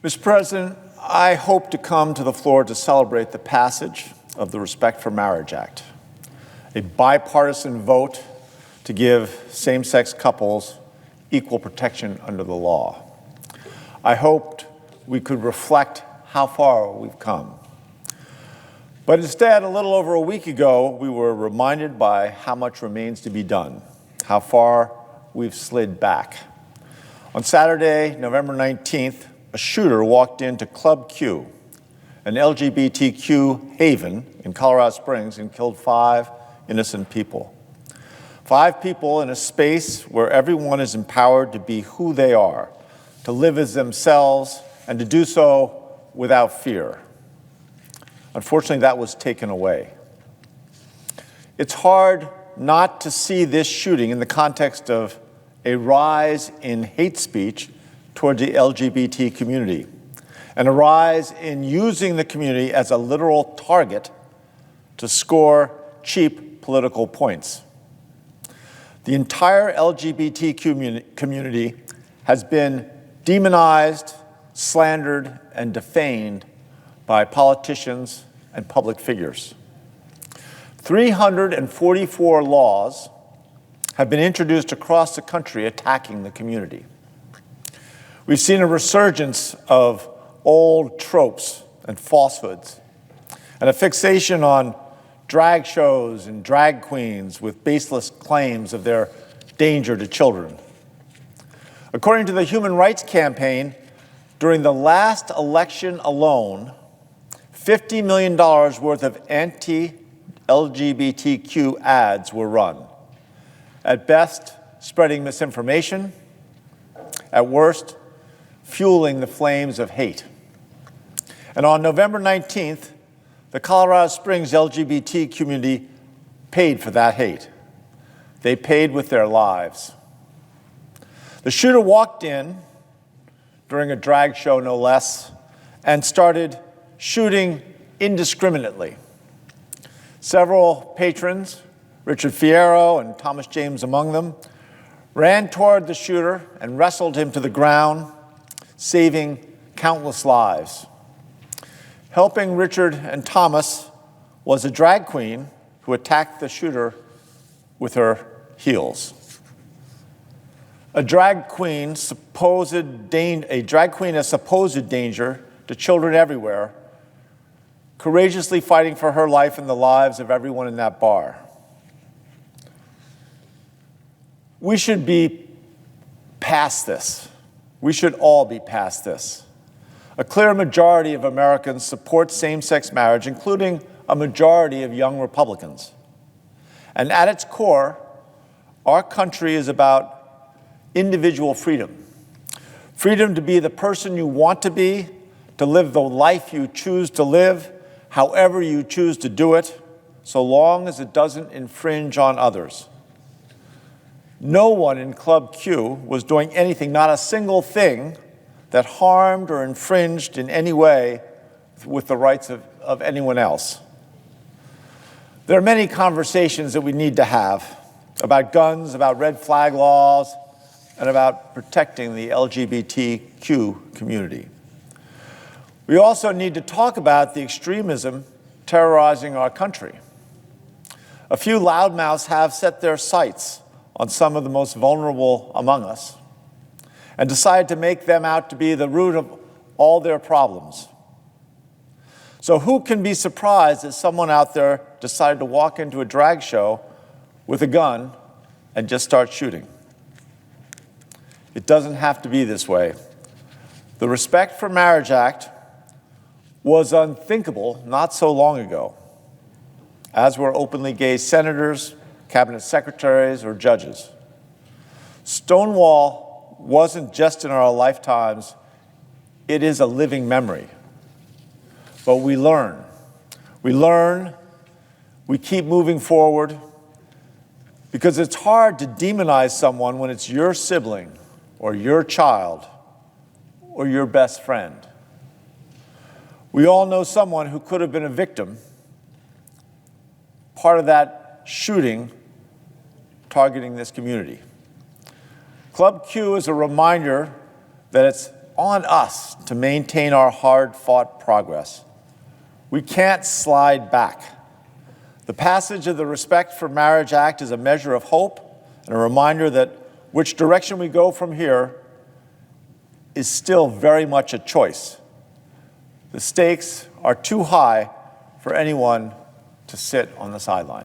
Mr. President, I hope to come to the floor to celebrate the passage of the Respect for Marriage Act, a bipartisan vote to give same-sex couples equal protection under the law. I hoped we could reflect how far we've come. But instead, a little over a week ago, we were reminded by how much remains to be done, how far we've slid back. On Saturday, November 19th, a shooter walked into Club Q, an LGBTQ haven in Colorado Springs, and killed 5 innocent people. 5 people in a space where everyone is empowered to be who they are, to live as themselves, and to do so without fear. Unfortunately, that was taken away. It's hard not to see this shooting in the context of a rise in hate speech toward the LGBT community, and a rise in using the community as a literal target to score cheap political points. The entire LGBT community has been demonized, slandered, and defamed by politicians and public figures. 344 laws have been introduced across the country attacking the community. We've seen a resurgence of old tropes and falsehoods, and a fixation on drag shows and drag queens with baseless claims of their danger to children. According to the Human Rights Campaign, during the last election alone, $50 million worth of anti-LGBTQ ads were run. At best, spreading misinformation. At worst, fueling the flames of hate. And on November 19th, the Colorado Springs LGBT community paid for that hate. They paid with their lives. The shooter walked in during a drag show, no less, and started shooting indiscriminately. Several patrons, Richard Fierro and Thomas James among them, ran toward the shooter and wrestled him to the ground, saving countless lives. Helping Richard and Thomas was a drag queen who attacked the shooter with her heels. A drag queen as supposed danger to children everywhere, courageously fighting for her life and the lives of everyone in that bar. We should be past this. We should all be past this. A clear majority of Americans support same-sex marriage, including a majority of young Republicans. And at its core, our country is about individual freedom. Freedom to be the person you want to be, to live the life you choose to live, however you choose to do it, so long as it doesn't infringe on others. No one in Club Q was doing anything, not a single thing, that harmed or infringed in any way with the rights of anyone else. There are many conversations that we need to have about guns, about red flag laws, and about protecting the LGBTQ community. We also need to talk about the extremism terrorizing our country. A few loudmouths have set their sights on some of the most vulnerable among us and decided to make them out to be the root of all their problems. So who can be surprised that someone out there decided to walk into a drag show with a gun and just start shooting? It doesn't have to be this way. The Respect for Marriage Act was unthinkable not so long ago, as were openly gay senators, cabinet secretaries, or judges. Stonewall wasn't just in our lifetimes, it is a living memory. But we learn, we keep moving forward, because it's hard to demonize someone when it's your sibling, or your child, or your best friend. We all know someone who could have been a victim, part of that shooting targeting this community. Club Q is a reminder that it's on us to maintain our hard-fought progress. We can't slide back. The passage of the Respect for Marriage Act is a measure of hope and a reminder that which direction we go from here is still very much a choice. The stakes are too high for anyone to sit on the sideline.